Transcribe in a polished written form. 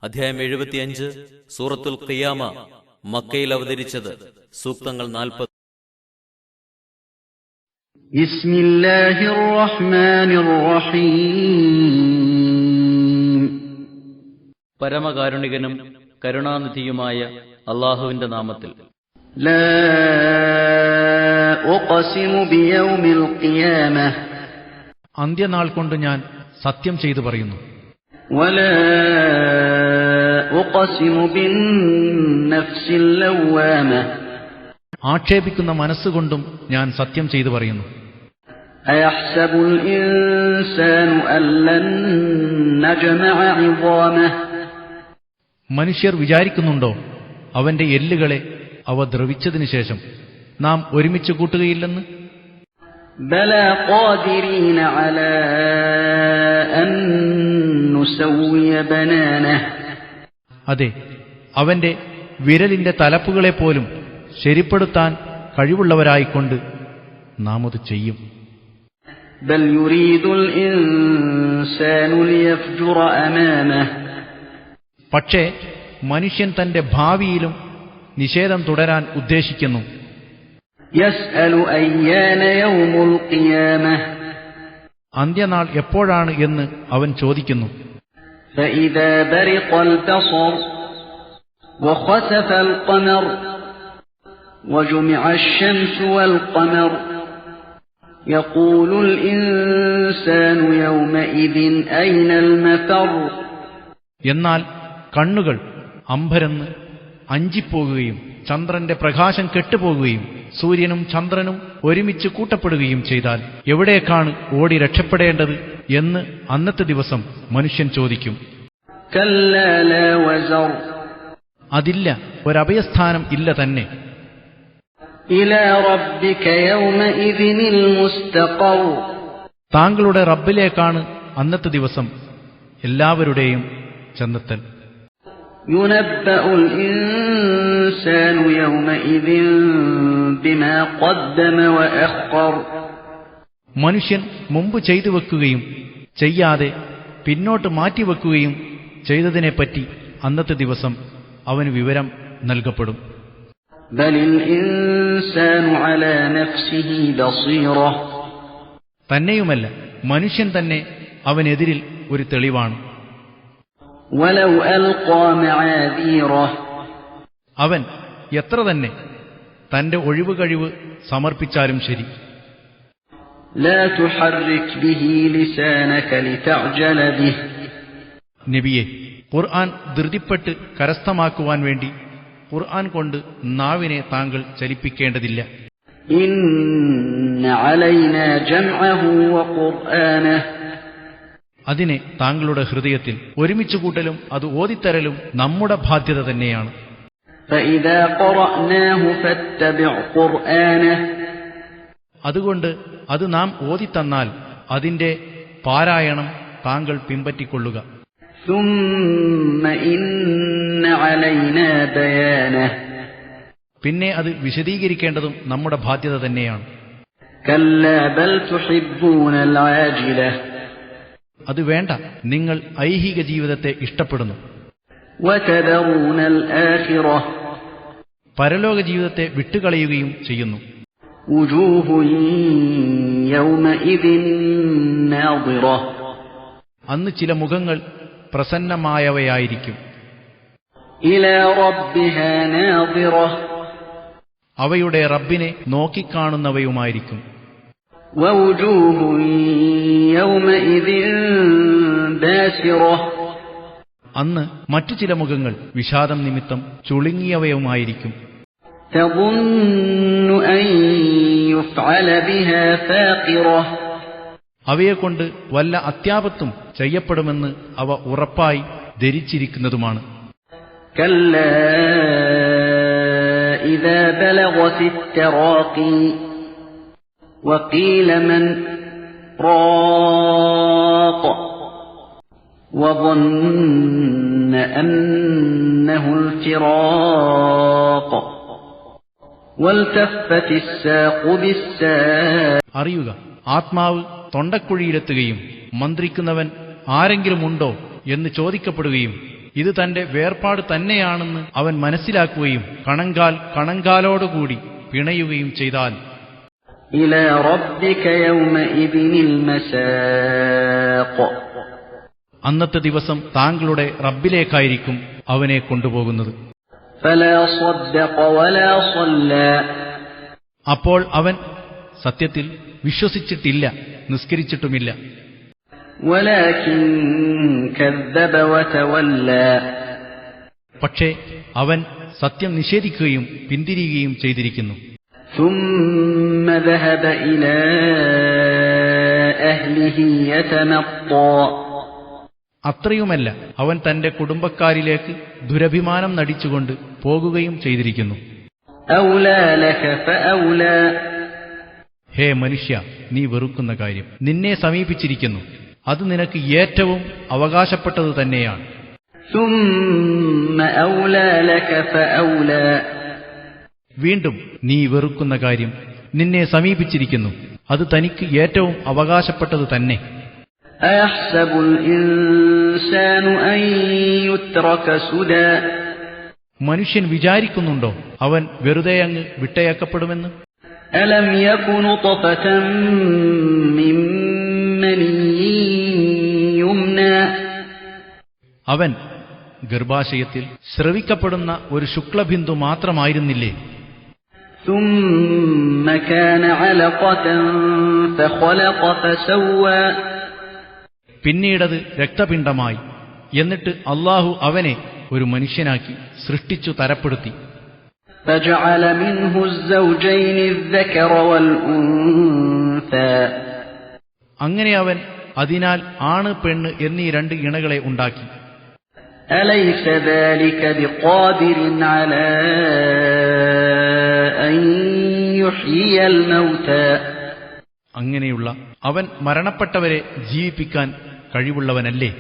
അധ്യായം 75 സൂറത്തുൽ ഖിയാമ. മക്കയിൽ അവതരിച്ചത്. സൂക്തങ്ങൾ 40. ബിസ്മില്ലാഹിർ റഹ്മാനിർ റഹീം. പരമകാരുണികനും കരുണാനിധിയുമായ അല്ലാഹുവിന്റെ നാമത്തിൽ. ലാ ഉഖ്സിമു ബിയൗമിൽ ഖിയാമഹ്. അന്ത്യനാൾ കൊണ്ട് ഞാൻ സത്യം ചെയ്തു പറയുന്നു. വലാ ഉഖ്സിമു ബിന്നഫ്സിൽ ലവ്വാമഹ്. ആക്ഷേപിക്കുന്ന മനസ്സുകൊണ്ടും ഞാൻ സത്യം ചെയ്തു പറയുന്നു. അയഹ്സബുൽ ഇൻസാനു അല്ലൻ നജ്മഅ ഇദാമഹ്. മനുഷ്യർ വിചാരിക്കുന്നുണ്ടോ അവന്റെ എല്ലുകളെ അവ ദ്രവിച്ചതിനു ശേഷം നാം ഒരുമിച്ച് കൂട്ടുകയില്ലെന്ന്? ബലാ ഖാദിരീന അലാ അൻ നുസവ്വിയ ബനാനഹ്. അതെ, അവന്റെ വിരലിന്റെ തലപ്പുകളെപ്പോലും ശരിപ്പെടുത്താൻ കഴിവുള്ളവരായിക്കൊണ്ട് നാം അത് ചെയ്യും. ബൽ യുരീദുൽ ഇൻസാനു ലിയഫ്ജുറ അമാമഹ്. പക്ഷേ മനുഷ്യൻ തന്റെ ഭാവിയിലും നിഷേധം തുടരാൻ ഉദ്ദേശിക്കുന്നു. യസ്അലു അയ്യാന യൗമുൽ ഖിയാമഹ്. അന്ത്യനാൾ എപ്പോഴാണ് എന്ന് അവൻ ചോദിക്കുന്നു. ഫഇദാ ബരിഖൽ ബസർ വഖസഫൽ ഖമർ വജുമിഅ അശ്-ശംസു വൽ ഖമർ യഖൂലുൽ ഇൻസാനു യൗമഇദിൻ ഐനൽ മഫർ. എന്നാൽ കണ്ണുകൾ അമ്പരന്ന് അഞ്ചിപ്പോകുകയും ചന്ദ്രന്റെ പ്രകാശം കെട്ടുപോകുകയും സൂര്യനും ചന്ദ്രനും ഒരുമിച്ച് കൂട്ടപ്പെടുകയും ചെയ്താൽ എവിടേക്കാണ് ഓടി രക്ഷപ്പെടേണ്ടത് എന്ന് അന്നത്തെ ദിവസം മനുഷ്യൻ ചോദിക്കും. കല്ലാ ലാ വസർ. അതില്ല, ഒരഭയസ്ഥാനം ഇല്ല തന്നെ. ഇലാ റബ്ബിക യൗമഇദിനിൽ മുസ്തഖർ. താങ്കളുടെ റബ്ബിലേക്കാണ് അന്നത്തെ ദിവസം എല്ലാവരുടെയും ചെന്നെത്തൽ. യുനബ്ബഉൽ ഇൻസാനു യൗമഇദിൻ ബിമാ ഖദ്ദമ വഅഖർ. മനുഷ്യൻ മുമ്പ് ചെയ്തു വെക്കുകയും ചെയ്യാതെ പിന്നോട്ട് മാറ്റിവെക്കുകയും ചെയ്തതിനെപ്പറ്റി അന്നത്തെ ദിവസം അവന് വിവരം നൽകപ്പെടും. ബലിൽ ഇൻസാനു അലാ നഫ്സിഹി ബസീറ. തന്നെയുമല്ല, മനുഷ്യൻ തന്നെ അവനെതിരിൽ ഒരു തെളിവാണ്. വലൗ അൽഖാ മആദീറ. അവൻ എത്ര തന്നെ തന്റെ ഒഴിവുകഴിവ് സമർപ്പിച്ചാലും ശരി. ലാ തുഹർരിക് ബിഹി ലിസാനക ലിതഅജല ബിഹി. നബിയെ, ഖുർആൻ ധൃതിപ്പെട്ട് കരസ്ഥമാക്കുവാൻ വേണ്ടി ഖുർആൻ കൊണ്ട് നാവിനെ താങ്കൾ ചലിപ്പിക്കേണ്ടതില്ല. ഇന്ന അലൈനാ ജംഅഹു വഖുർആനഹു. അതിനെ താങ്കളുടെ ഹൃദയത്തിൽ ഒരുമിച്ച് കൂട്ടലും അത് ഓതിത്തരലും നമ്മുടെ ബാധ്യത തന്നെയാണ്. ഫഇദാ ഖറഅനാഹു ഫത്തബിഅ ഖുർആനഹു. അതുകൊണ്ട് അത് നാം ഓതിത്തന്നാൽ അതിന്റെ പാരായണം താങ്കൾ പിൻപറ്റിക്കൊള്ളുക. സുമ്മ ഇന്ന അലൈനാ ബയാനഹു. പിന്നെ അത് വിശദീകരിക്കേണ്ടതും നമ്മുടെ ബാധ്യത തന്നെയാണ്. കല്ലാ ബൽ തുഹിബ്ബൂനൽ ആജിലഹ. അത് വേണ്ട, നിങ്ങൾ ഐഹിക ജീവിതത്തെ ഇഷ്ടപ്പെടുന്നു. വതദറൂനൽ ആഖിറഹ. പരലോക ജീവിതത്തെ വിട്ടുകളയുകയും ചെയ്യുന്നു. വുജൂഹു യൗമഇദിൻ നാദിറ. അന്ന് ചില മുഖങ്ങൾ പ്രസന്നമായവയായിരിക്കും. ഇലാ റബ്ബിഹാ നാദിറ. അവയുടെ റബ്ബിനെ നോക്കിക്കാണുന്നവയുമായിരിക്കും. വവുജൂഹു യൗമഇദിൻ ബാസിറ. അന്ന് മറ്റു ചില മുഖങ്ങൾ വിഷാദം നിമിത്തം ചുളുങ്ങിയവയുമായിരിക്കും. തദുന്നു അൻ യുഫ്അല ബിഹാ ഫാഖിറ. അവയെക്കൊണ്ട് വല്ല അത്യാപത്തും ചെയ്യപ്പെടുമെന്ന് അവ ഉറപ്പായി ധരിച്ചിരിക്കുന്നതുമാണ്. കല്ലാ ഇദാ ബലഗതിത് തറാഖി വഖീല മൻ റാഖ വظن أنه الفراق والتفت الساق بالساق. അറിയുക, ആത്മാവ് തൊണ്ടക്കുഴിയിലെത്തുകയും മന്ത്രിക്കുന്നവൻ ആരെങ്കിലുമുണ്ടോ എന്ന് ചോദിക്കപ്പെടുകയും ഇത് തന്റെ വേർപാട് തന്നെയാണെന്ന് അവൻ മനസ്സിലാക്കുകയും കണങ്കാലോടുകൂടി പിണയുകയും ചെയ്താൽ إلى ربك يومئذ المساق അന്നത്തെ ദിവസം താങ്കളുടെ റബ്ബിലേക്കായിരിക്കും അവനെ കൊണ്ടുപോകുന്നത്. فلا صدق ولا صلى അപ്പോൾ അവൻ സത്യത്തിൽ വിശ്വസിച്ചിട്ടില്ല, നിസ്കരിച്ചിട്ടുമില്ല. ولكن كذب وتولى പക്ഷേ അവൻ സത്യം നിഷേധിക്കുകയും പിന്തിരിയുകയും ചെയ്തിരിക്കുന്നു. ثم ذهب إلى أهله يتمطى അത്രയുമല്ല, അവൻ തന്റെ കുടുംബക്കാരിലേക്ക് ദുരഭിമാനം നടിച്ചുകൊണ്ട് പോകുകയും ചെയ്തിരിക്കുന്നു. أولى لك فأولى ഹേ മനുഷ്യ, നീ വെറുക്കുന്ന കാര്യം നിന്നെ സമീപിച്ചിരിക്കുന്നു, അത് നിനക്ക് ഏറ്റവും അവകാശപ്പെട്ടത് തന്നെയാണ്. ثم أولى لك فأولى വീണ്ടും നീ വെറുക്കുന്ന കാര്യം നിന്നെ സമീപിച്ചിരിക്കുന്നു, അത് തനിക്ക് ഏറ്റവും അവകാശപ്പെട്ടത് തന്നെ. أيحسب الإنسان أن يترك سدى മനുഷ്യൻ വിചാരിക്കുന്നുണ്ടോ അവൻ വെറുതെ അങ്ങ് വിട്ടയക്കപ്പെടുമെന്ന്? ألم يك نطفة من مني يمنى അവൻ ഗർഭാശയത്തിൽ സ്രവിക്കപ്പെടുന്ന ഒരു ശുക്ലബിന്ദു മാത്രമായിരുന്നില്ലേ? ثم كان علقة فخلق فسوى പിന്നീടത് രക്തപിണ്ഡമായി, എന്നിട്ട് അല്ലാഹു അവനെ ഒരു മനുഷ്യനാക്കി സൃഷ്ടിച്ചു തരപ്പെടുത്തി. فجعل منه الزوجين الذكر والأنثى അങ്ങനെ അവൻ അതിനാൽ ആണ് പെണ്ണ് എന്നീ രണ്ട് ഇണകളെ ഉണ്ടാക്കി. أليس ذلك بقادر على أن يحيي الموتى അങ്ങനെയുള്ള അവൻ മരണപ്പെട്ടവരെ ജീവിപ്പിക്കാൻ കഴിവുള്ളവനല്ലേ?